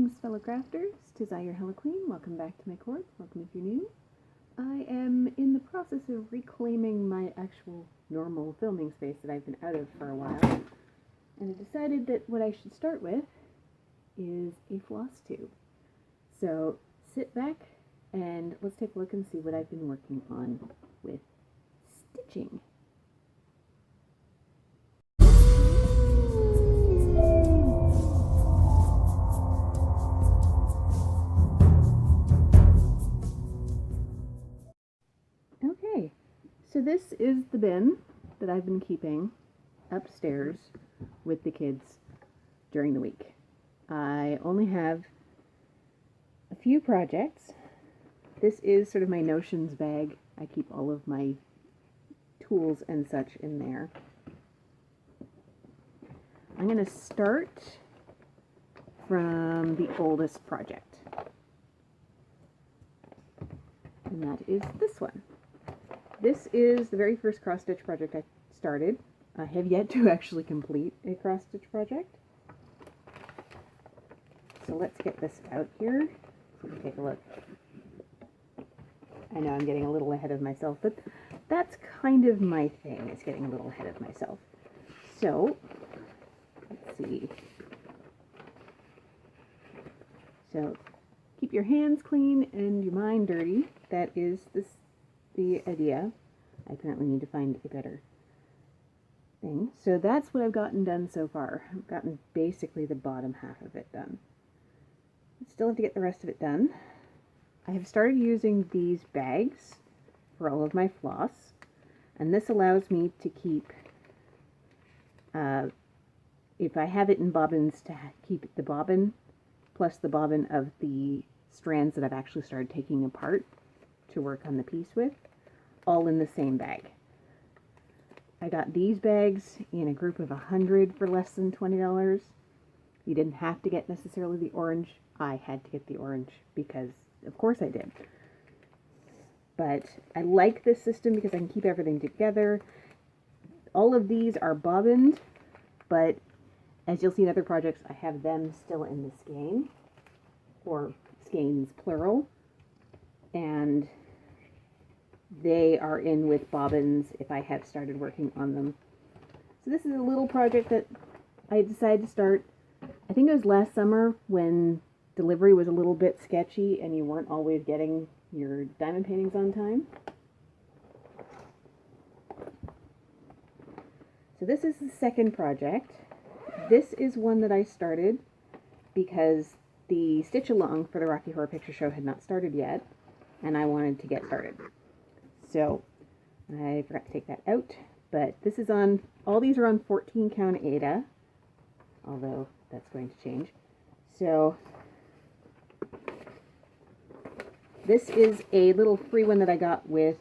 Greetings, fellow crafters. 'Tis I, your Hella Queen. Welcome back to my court. Welcome if you're new. I am in the process of reclaiming my actual normal filming space that I've been out of for a while. And I decided that what I should start with is a floss tube. So sit back and let's take a look and see what I've been working on with stitching. Okay, so this is the bin that I've been keeping upstairs with the kids during the week. I only have a few projects. This is sort of my notions bag. I keep all of my tools and such in there. I'm going to start from the oldest project. And that is this one. This is the very first cross-stitch project I started. I have yet to actually complete a cross-stitch project. So let's get this out here. Take a look. I know I'm getting a little ahead of myself, but that's kind of my thing, is getting a little ahead of myself. So, let's see. So, keep your hands clean and your mind dirty. That is the idea. I apparently need to find a better thing. So that's what I've gotten done so far. I've gotten basically the bottom half of it done. I still have to get the rest of it done. I have started using these bags for all of my floss, and this allows me to keep, if I have it in bobbins, to keep the bobbin plus the bobbin of the strands that I've actually started taking apart to work on the piece with, all in the same bag. I got these bags in a group of 100 for less than $20. You didn't have to get necessarily the orange. I had to get the orange because, of course, I did. But I like this system because I can keep everything together. All of these are bobbined, but as you'll see in other projects, I have them still in the skein, or skeins plural, and they are in with bobbins if I have started working on them. So this is a little project that I decided to start. I think it was last summer when delivery was a little bit sketchy and you weren't always getting your diamond paintings on time. So this is the second project. This is one that I started because the stitch along for the Rocky Horror Picture Show had not started yet, and I wanted to get started. So I forgot to take that out, but this is on, all these are on 14 count Aida, although that's going to change. So this is a little free one that I got with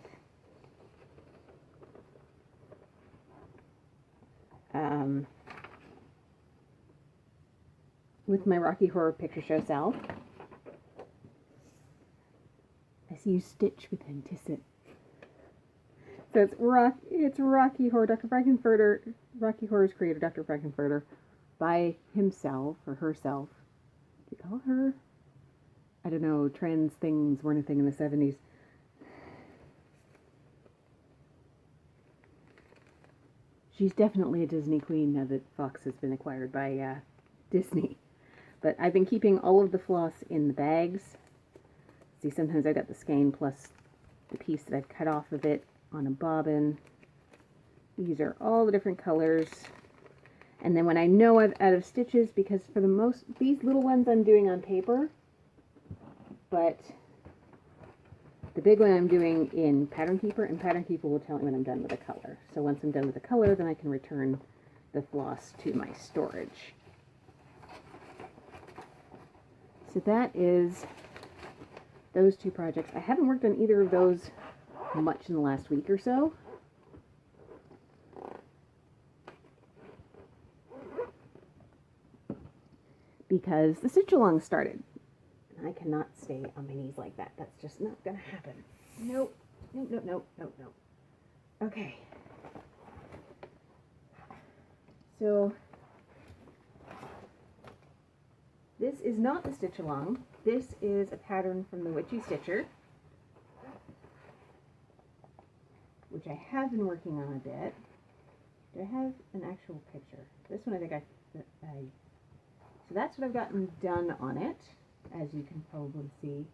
my Rocky Horror Picture Show self. I see you stitch with anticipation. So it's Rocky Horror, Dr. Frankenfurter, Rocky Horror's creator, Dr. Frankenfurter, by himself or herself. Do you call her? I don't know, trans things weren't a thing in the 70s. She's definitely a Disney queen now that Fox has been acquired by Disney. But I've been keeping all of the floss in the bags. See, sometimes I got the skein plus the piece that I've cut off of it on a bobbin. These are all the different colors. And then when I know I'm out of stitches, because for the most, these little ones I'm doing on paper, but the big one I'm doing in Pattern Keeper, and Pattern Keeper will tell me when I'm done with the color. So once I'm done with the color, then I can return the floss to my storage. So that is those two projects. I haven't worked on either of those much in the last week or so. Because the stitch along started. And I cannot stay on my knees like that. That's just not going to happen. Nope. Nope, nope, nope, nope, nope. Okay. So This is not the stitch along. This is a pattern from the Witchy Stitcher, which I have been working on a bit. Do I have an actual picture? This one I think so that's what I've gotten done on it, as you can probably see.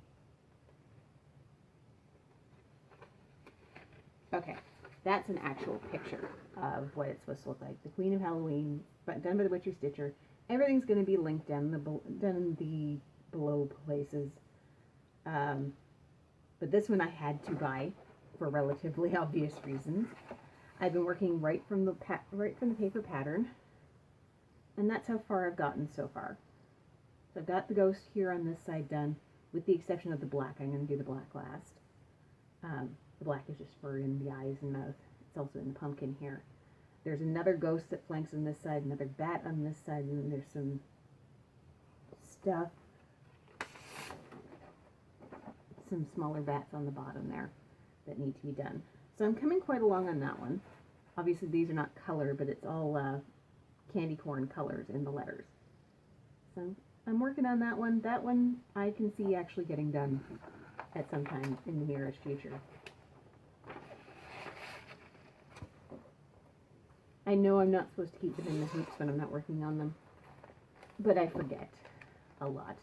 Okay, that's an actual picture of what it's supposed to look like. The Queen of Halloween, but done by the Witchy Stitcher. Everything's going to be linked down in the below places. But this one I had to buy for relatively obvious reasons. I've been working right from the paper pattern, and that's how far I've gotten so far. So I've got the ghost here on this side done, with the exception of the black. I'm going to do the black last. The black is just for in the eyes and mouth. It's also in the pumpkin here. There's another ghost that flanks on this side, another bat on this side, and then there's some stuff, some smaller bats on the bottom there that need to be done. So I'm coming quite along on that one. Obviously these are not color, but it's all candy corn colors in the letters. So I'm working on that one. That one I can see actually getting done at some time in the nearest future. I know I'm not supposed to keep them in the hoops when I'm not working on them, but I forget a lot.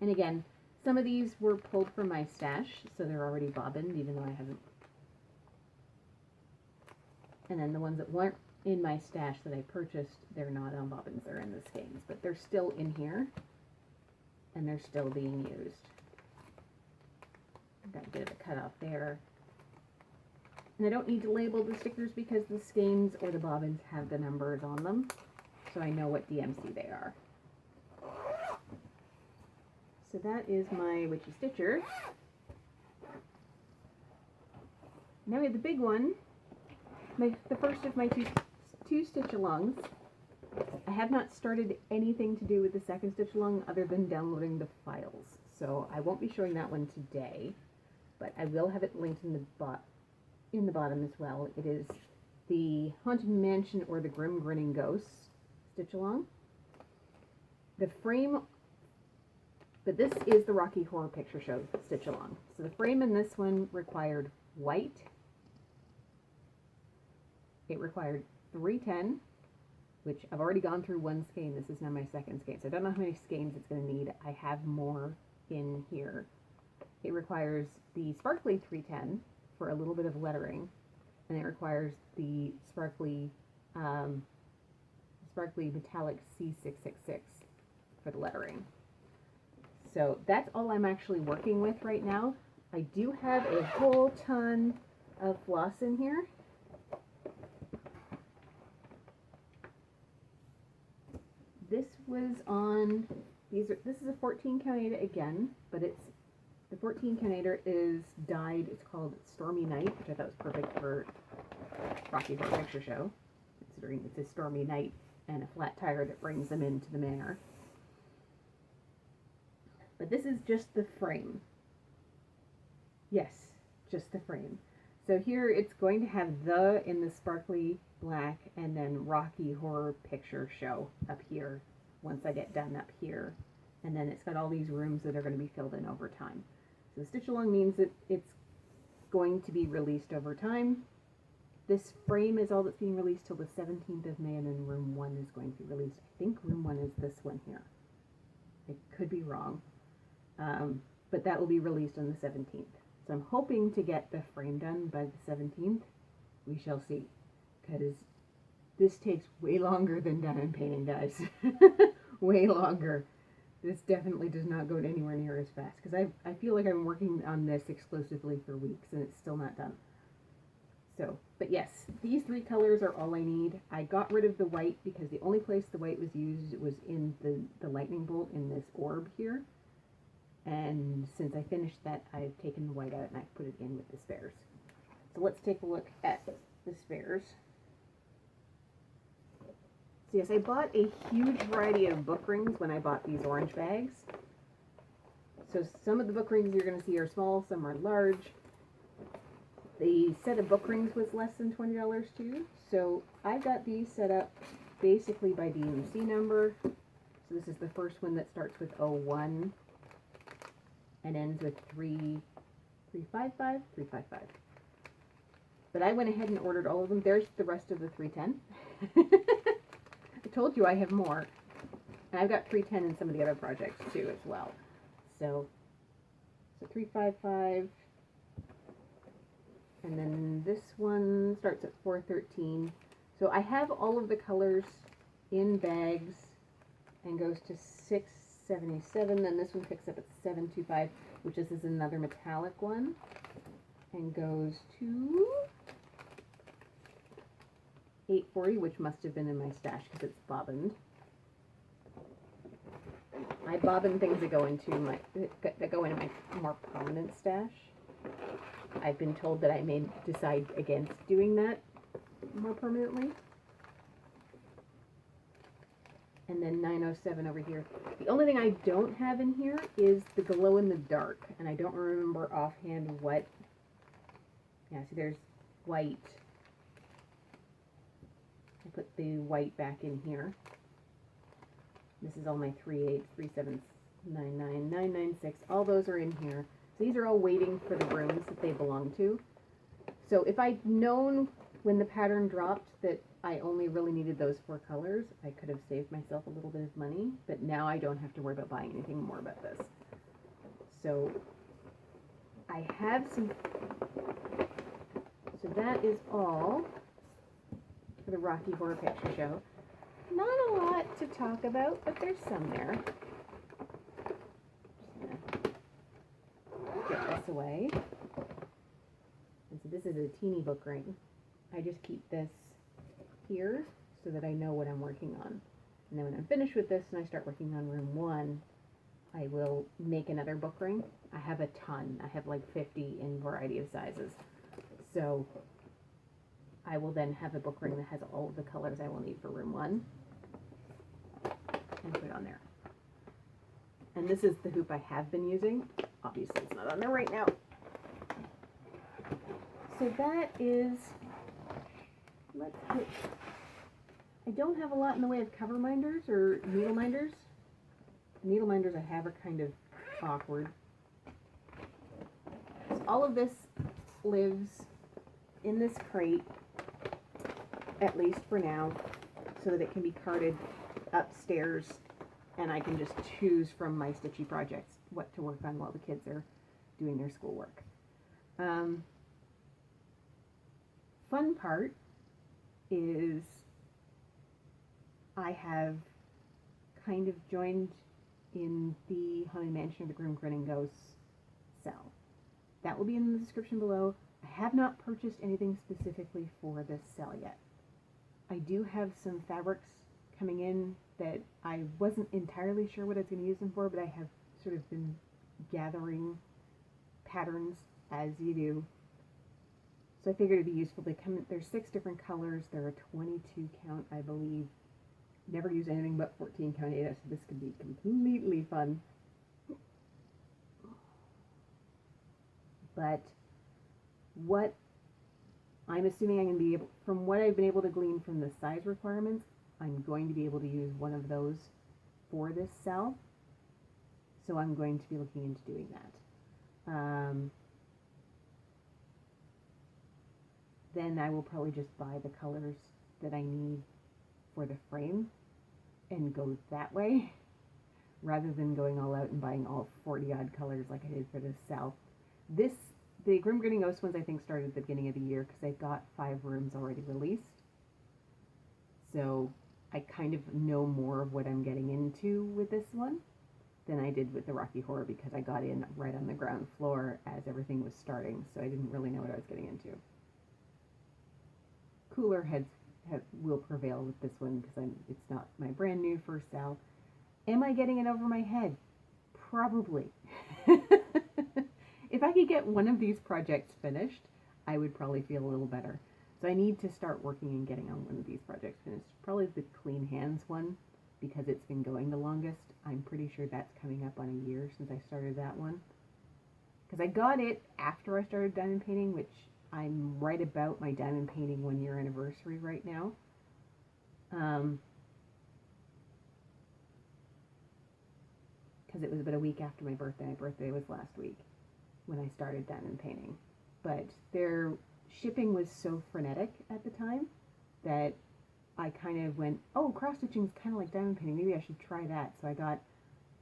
And again, some of these were pulled from my stash, so they're already bobbined, even though I haven't. And then the ones that weren't in my stash that I purchased, they're not on bobbins, they're in the skeins, but they're still in here, and they're still being used. Got a bit of a cutoff there. And I don't need to label the stickers because the skeins or the bobbins have the numbers on them, so I know what DMC they are. So that is my Witchy Stitcher. Now we have the big one, the first of my two stitch-alongs. I have not started anything to do with the second stitch-along other than downloading the files, so I won't be showing that one today, but I will have it linked in the bottom as well. It is the Haunted Mansion or the Grim Grinning Ghosts stitch-along. The frame, but this is the Rocky Horror Picture Show stitch-along. So the frame in this one required white. It required 310, which I've already gone through one skein. This is now my second skein, so I don't know how many skeins it's going to need. I have more in here. It requires the sparkly 310 for a little bit of lettering, and it requires the sparkly metallic C666 for the lettering. So that's all I'm actually working with right now. I do have a whole ton of floss in here. This was on, this is a 14 count again, but it's, the 14 count is dyed, it's called Stormy Night, which I thought was perfect for Rocky Horror Picture Show, considering it's a stormy night and a flat tire that brings them into the manor. But this is just the frame. Yes, just the frame. So here it's going to have the in the sparkly black and then Rocky Horror Picture Show up here once I get done up here. And then it's got all these rooms that are going to be filled in over time. So the stitch along means that it's going to be released over time. This frame is all that's being released till the 17th of May, and then room 1 is going to be released. I think room 1 is this one here. I could be wrong. But that will be released on the 17th. So I'm hoping to get the frame done by the 17th. We shall see. Because this takes way longer than done and painting does. Way longer. This definitely does not go anywhere near as fast. Because I feel like I'm working on this exclusively for weeks and it's still not done. So, but yes, these 3 colors are all I need. I got rid of the white because the only place the white was used was in the lightning bolt in this orb here. And since I finished that, I've taken the white out and I've put it in with the spares. So let's take a look at the spares. So yes, I bought a huge variety of book rings when I bought these orange bags. So some of the book rings you're going to see are small, some are large. The set of book rings was less than $20 too. So I got these set up basically by DMC number. So So this is the first one that starts with 01 and ends with 355, 355. But I went ahead and ordered all of them. There's the rest of the 310. I told you I have more. And I've got 310 in some of the other projects too as well. So 355. And then this one starts at 413. So I have all of the colors in bags and goes to 677. Then this one picks up at 725, which is another metallic one, and goes to 840, which must have been in my stash because it's bobbined. I bobbin things that go into my more permanent stash. I've been told that I may decide against doing that more permanently. And then 907 over here. The only thing I don't have in here is the glow in the dark, and I don't remember offhand what. Yeah, see, there's white. I put the white back in here. This is all my 38, 3799, 996. All those are in here. So these are all waiting for the rooms that they belong to. So if I'd known when the pattern dropped that I only really needed those 4 colors, I could have saved myself a little bit of money, but now I don't have to worry about buying anything more about this. So I have some, so that is all for the Rocky Horror Picture Show. Not a lot to talk about, but there's some there. Just gonna get this away. And so this is a teeny book ring. I just keep this here so that I know what I'm working on. And then when I'm finished with this and I start working on room 1, I will make another book ring. I have a ton. I have like 50 in a variety of sizes. So I will then have a book ring that has all of the colors I will need for room 1 and put it on there. And this is the hoop I have been using. Obviously it's not on there right now. So that is, let's put, I don't have a lot in the way of cover minders or needle minders. The needle minders I have are kind of awkward. So all of this lives in this crate, at least for now, so that it can be carted upstairs and I can just choose from my stitchy projects what to work on while the kids are doing their schoolwork. Fun part is I have kind of joined in the Haunted Mansion of the Grim Grinning Ghosts cell. That will be in the description below. I have not purchased anything specifically for this cell yet. I do have some fabrics coming in that I wasn't entirely sure what I was going to use them for, but I have sort of been gathering patterns as you do. So I figured it'd be useful. There's 6 different colors. There are 22 count, I believe. Never use anything but 14 count data, so this could be completely fun. But what I'm assuming I'm going to be able, from what I've been able to glean from the size requirements, I'm going to be able to use one of those for this cell. So I'm going to be looking into doing that. Then I will probably just buy the colors that I need for the frame and go that way, rather than going all out and buying all 40 odd colors like I did for this cell. The Grim Grinning Ghost ones I think started at the beginning of the year because I've got 5 rooms already released. So I kind of know more of what I'm getting into with this one than I did with the Rocky Horror because I got in right on the ground floor as everything was starting, so I didn't really know what I was getting into. Cooler heads will prevail with this one because it's not my brand new first cell. Am I getting it over my head? Probably. If I could get one of these projects finished, I would probably feel a little better. So I need to start working and getting on one of these projects finished. Probably the Clean Hands one because it's been going the longest. I'm pretty sure that's coming up on a year since I started that one. Because I got it after I started diamond painting, which I'm right about my diamond painting 1-year anniversary right now. because it was about a week after my birthday. My birthday was last week when I started diamond painting. But their shipping was so frenetic at the time that I kind of went, oh, cross stitching is kind of like diamond painting. Maybe I should try that. So I got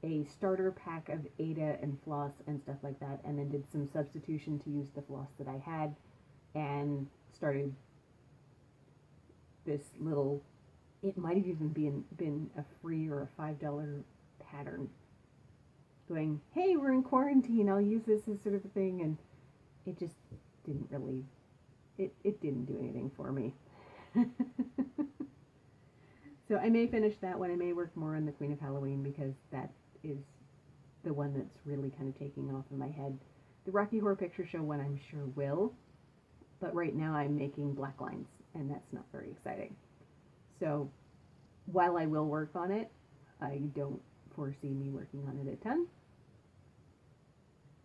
a starter pack of Ada and floss and stuff like that, and then did some substitution to use the floss that I had, and started this little, it might have even been a free or a $5 pattern, going, hey, we're in quarantine, I'll use this as sort of a thing, and it just didn't really, it didn't do anything for me. So I may finish that one. I may work more on the Queen of Halloween, because that is the one that's really kind of taking off in my head. The Rocky Horror Picture Show one I'm sure will, but right now I'm making black lines, and that's not very exciting. So while I will work on it, I don't foresee me working on it a ton.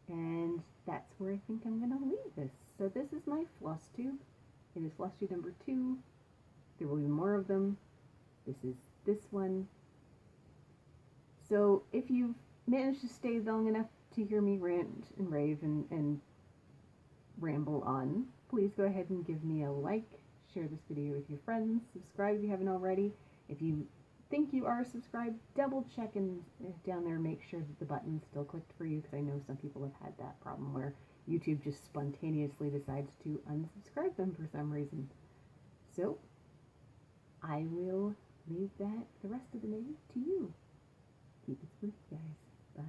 And that's where I think I'm going to leave this. So this is my Flosstube. It is Flosstube number 2. There will be more of them. This is this one. So if you've managed to stay long enough to hear me rant and rave and ramble on, please go ahead and give me a like, share this video with your friends, subscribe if you haven't already. If you think you are subscribed, double check and down there make sure that the button's still clicked for you, because I know some people have had that problem where YouTube just spontaneously decides to unsubscribe them for some reason. So I will leave that the rest of the day to you. Keep it spooky, guys. Bye.